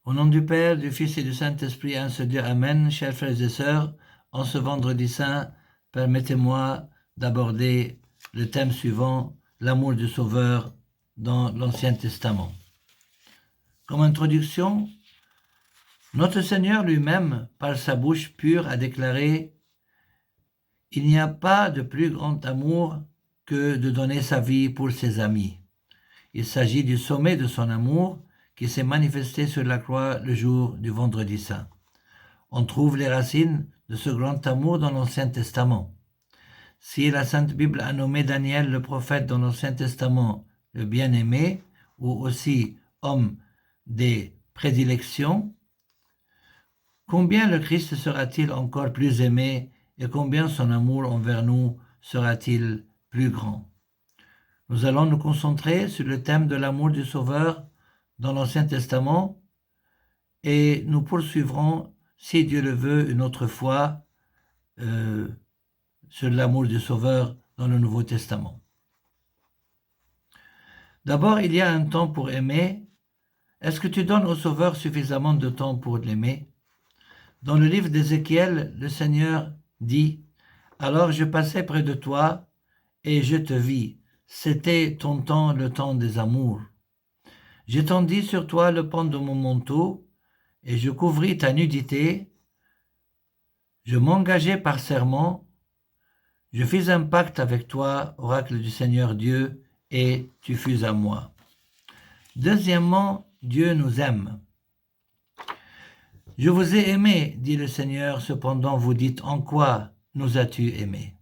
Au nom du Père, du Fils et du Saint-Esprit, un seul Dieu, Amen. Chers frères et sœurs, en ce vendredi saint, permettez-moi d'aborder le thème suivant, l'amour du Sauveur dans l'Ancien Testament. Comme introduction, notre Seigneur lui-même, par sa bouche pure, a déclaré « Il n'y a pas de plus grand amour que de donner sa vie pour ses amis ». Il s'agit du sommet de son amour qui s'est manifesté sur la croix le jour du Vendredi saint. On trouve les racines de ce grand amour dans l'Ancien Testament. Si la Sainte Bible a nommé Daniel le prophète dans l'Ancien Testament le bien-aimé, ou aussi homme des prédilections, combien le Christ sera-t-il encore plus aimé et combien son amour envers nous sera-t-il plus grand? Nous allons nous concentrer sur le thème de l'amour du Sauveur dans l'Ancien Testament et nous poursuivrons, si Dieu le veut, une autre fois sur l'amour du Sauveur dans le Nouveau Testament. D'abord, il y a un temps pour aimer. Est-ce que tu donnes au Sauveur suffisamment de temps pour l'aimer? Dans le livre d'Ézéchiel, le Seigneur dit « Alors je passais près de toi et je te vis. C'était ton temps, le temps des amours. J'étendis sur toi le pan de mon manteau et je couvris ta nudité. Je m'engageai par serment. Je fis un pacte avec toi, oracle du Seigneur Dieu, et tu fus à moi. » Deuxièmement, Dieu nous aime. « Je vous ai aimé, dit le Seigneur, cependant vous dites, en quoi nous as-tu aimés ?»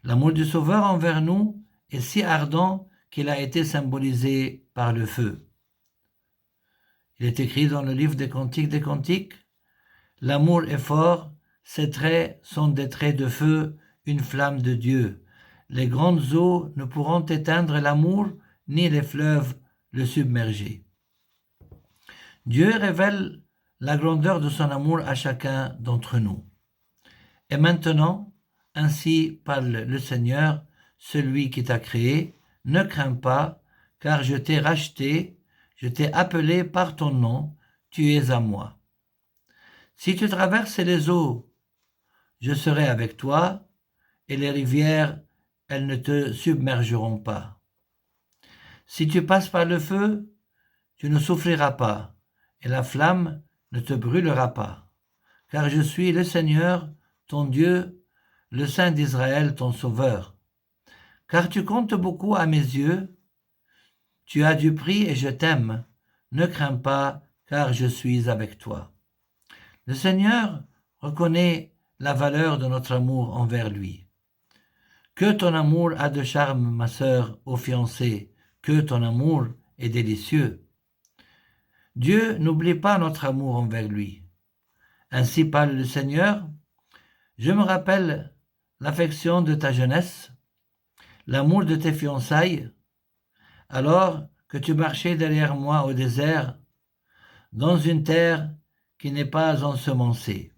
L'amour du Sauveur envers nous est si ardent qu'il a été symbolisé par le feu. Il est écrit dans le livre des Cantiques, « L'amour est fort, ses traits sont des traits de feu, une flamme de Dieu. Les grandes eaux ne pourront éteindre l'amour, ni les fleuves le submerger. » Dieu révèle la grandeur de son amour à chacun d'entre nous. Et maintenant, ainsi parle le Seigneur, celui qui t'a créé, ne crains pas, car je t'ai racheté, je t'ai appelé par ton nom, tu es à moi. Si tu traverses les eaux, je serai avec toi, et les rivières, elles ne te submergeront pas. Si tu passes par le feu, tu ne souffriras pas, et la flamme ne te brûlera pas, car je suis le Seigneur, ton Dieu, le Saint d'Israël, ton Sauveur. Car tu comptes beaucoup à mes yeux, tu as du prix et je t'aime, ne crains pas, car je suis avec toi. Le Seigneur reconnaît la valeur de notre amour envers lui. Que ton amour a de charme, ma sœur, ô fiancée, que ton amour est délicieux. Dieu n'oublie pas notre amour envers lui. Ainsi parle le Seigneur, je me rappelle l'affection de ta jeunesse, l'amour de tes fiançailles, alors que tu marchais derrière moi au désert, dans une terre qui n'est pas ensemencée.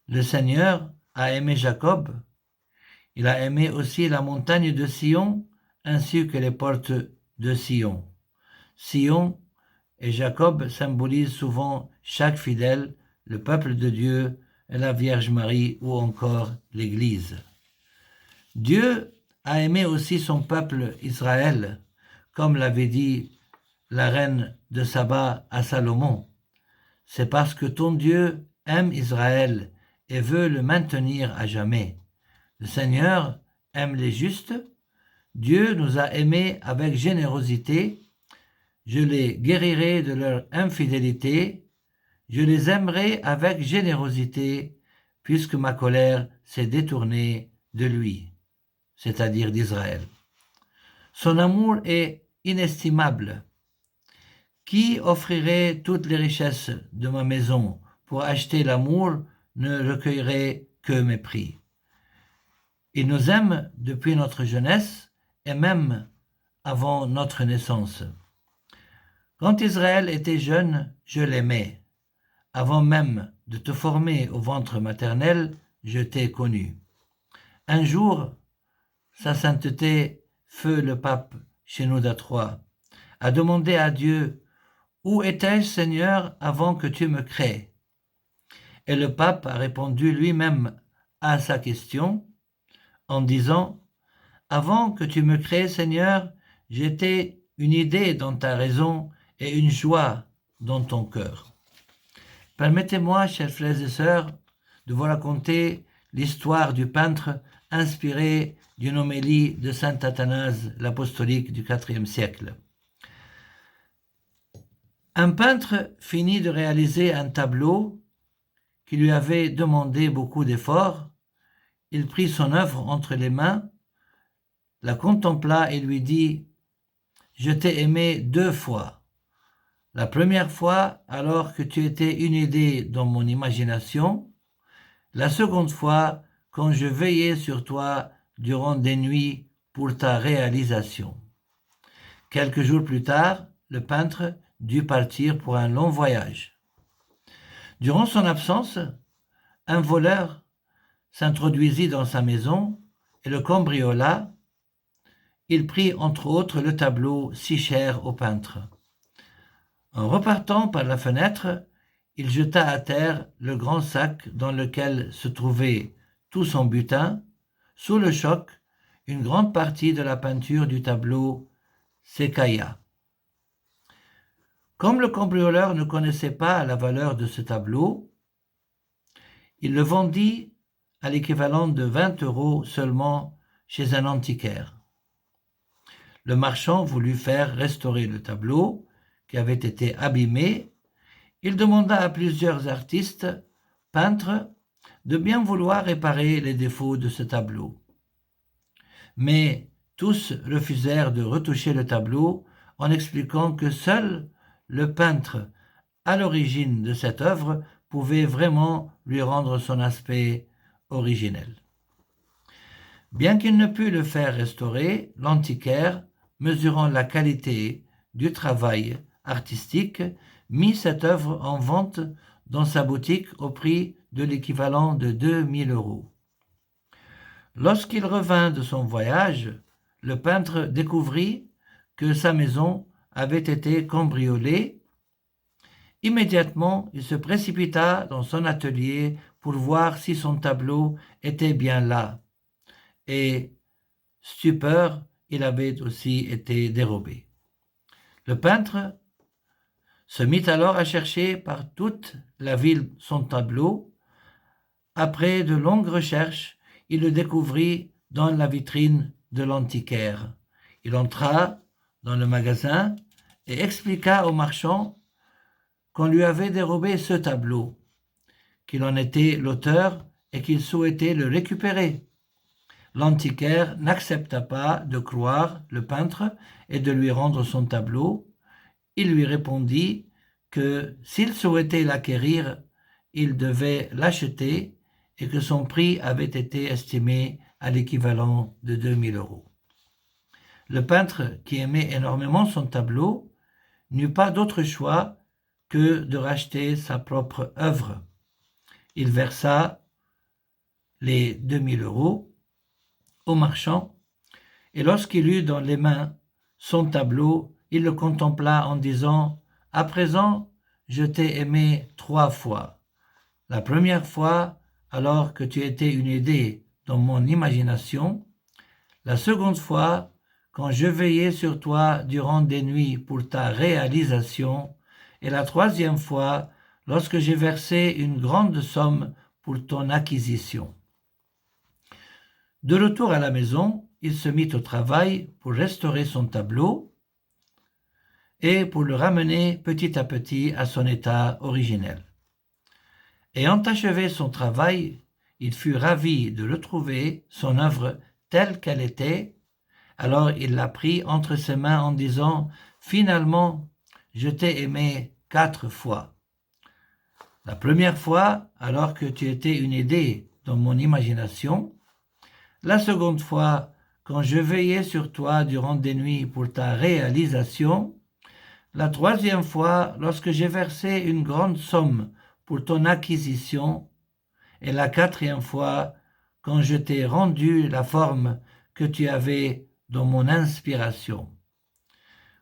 Le Seigneur a aimé Jacob, il a aimé aussi la montagne de Sion, ainsi que les portes de Sion. Sion et Jacob symbolisent souvent chaque fidèle, le peuple de Dieu, et la Vierge Marie ou encore l'Église. Dieu a aimé aussi son peuple Israël, comme l'avait dit la reine de Saba à Salomon. C'est parce que ton Dieu aime Israël et veut le maintenir à jamais. Le Seigneur aime les justes. Dieu nous a aimés avec générosité. Je les guérirai de leur infidélité. Je les aimerai avec générosité, puisque ma colère s'est détournée de lui, c'est-à-dire d'Israël. Son amour est inestimable. Qui offrirait toutes les richesses de ma maison pour acheter l'amour ne recueillerait que mépris. Il nous aime depuis notre jeunesse et même avant notre naissance. Quand Israël était jeune, je l'aimais. Avant même de te former au ventre maternel, je t'ai connu. Un jour, sa sainteté, feu le pape Shenouda III, a demandé à Dieu Où étais-je, Seigneur, avant que tu me crées? Et le pape a répondu lui-même à sa question en disant, avant que tu me crées, Seigneur, j'étais une idée dans ta raison et une joie dans ton cœur. Permettez-moi, chers frères et sœurs, de vous raconter l'histoire du peintre inspiré d'une homélie de saint Athanase l'apostolique du IVe siècle. Un peintre finit de réaliser un tableau qui lui avait demandé beaucoup d'efforts. Il prit son œuvre entre les mains, la contempla et lui dit « Je t'ai aimé 2 fois. La première fois alors que tu étais une idée dans mon imagination, la seconde fois quand je veillais sur toi durant des nuits pour ta réalisation. » Quelques jours plus tard, le peintre dut partir pour un long voyage. Durant son absence, un voleur s'introduisit dans sa maison et le cambriola. Il prit entre autres le tableau si cher au peintre. En repartant par la fenêtre, il jeta à terre le grand sac dans lequel se trouvait tout son butin. Sous le choc, une grande partie de la peinture du tableau s'écailla. Comme le cambrioleur ne connaissait pas la valeur de ce tableau, il le vendit à l'équivalent de 20 € seulement chez un antiquaire. Le marchand voulut faire restaurer le tableau qui avait été abîmé. Il demanda à plusieurs artistes, peintres, de bien vouloir réparer les défauts de ce tableau. Mais tous refusèrent de retoucher le tableau en expliquant que seul le peintre à l'origine de cette œuvre pouvait vraiment lui rendre son aspect originel. Bien qu'il ne pût le faire restaurer, l'antiquaire, mesurant la qualité du travail artistique, mit cette œuvre en vente dans sa boutique au prix de l'équivalent de 2000 €. Lorsqu'il revint de son voyage, le peintre découvrit que sa maison avait été cambriolée. Immédiatement, il se précipita dans son atelier pour voir si son tableau était bien là. Et, stupeur, il avait aussi été dérobé. Le peintre se mit alors à chercher par toute la ville son tableau. Après de longues recherches, il le découvrit dans la vitrine de l'antiquaire. Il entra dans le magasin et expliqua au marchand qu'on lui avait dérobé ce tableau, qu'il en était l'auteur et qu'il souhaitait le récupérer. L'antiquaire n'accepta pas de croire le peintre et de lui rendre son tableau. Il lui répondit que s'il souhaitait l'acquérir, il devait l'acheter et que son prix avait été estimé à l'équivalent de 2000 €. Le peintre, qui aimait énormément son tableau, n'eut pas d'autre choix que de racheter sa propre œuvre. Il versa les 2000 € au marchand, et lorsqu'il eut dans les mains son tableau, il le contempla en disant « À présent, je t'ai aimé 3 fois. La première fois, alors que tu étais une idée dans mon imagination. La seconde fois, quand je veillais sur toi durant des nuits pour ta réalisation. Et la troisième fois, lorsque j'ai versé une grande somme pour ton acquisition. » De retour à la maison, il se mit au travail pour restaurer son tableau et pour le ramener petit à petit à son état originel. Ayant achevé son travail, il fut ravi de retrouver son œuvre telle qu'elle était. Alors il la prit entre ses mains en disant « Finalement, je t'ai aimé 4 fois. La première fois, alors que tu étais une idée dans mon imagination. La seconde fois, quand je veillais sur toi durant des nuits pour ta réalisation. La troisième fois, lorsque j'ai versé une grande somme pour ton acquisition. Et la quatrième fois, quand je t'ai rendu la forme que tu avais dans mon inspiration. »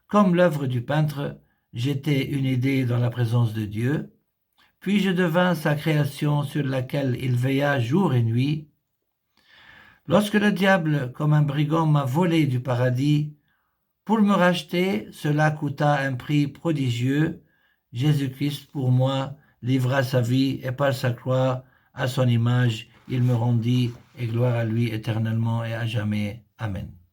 Comme l'œuvre du peintre, j'étais une idée dans la présence de Dieu, puis je devins sa création sur laquelle il veilla jour et nuit. Lorsque le diable, comme un brigand, m'a volé du paradis, pour me racheter, cela coûta un prix prodigieux. Jésus-Christ, pour moi, livra sa vie et par sa croix, à son image, il me rendit, et gloire à lui éternellement et à jamais. Amen.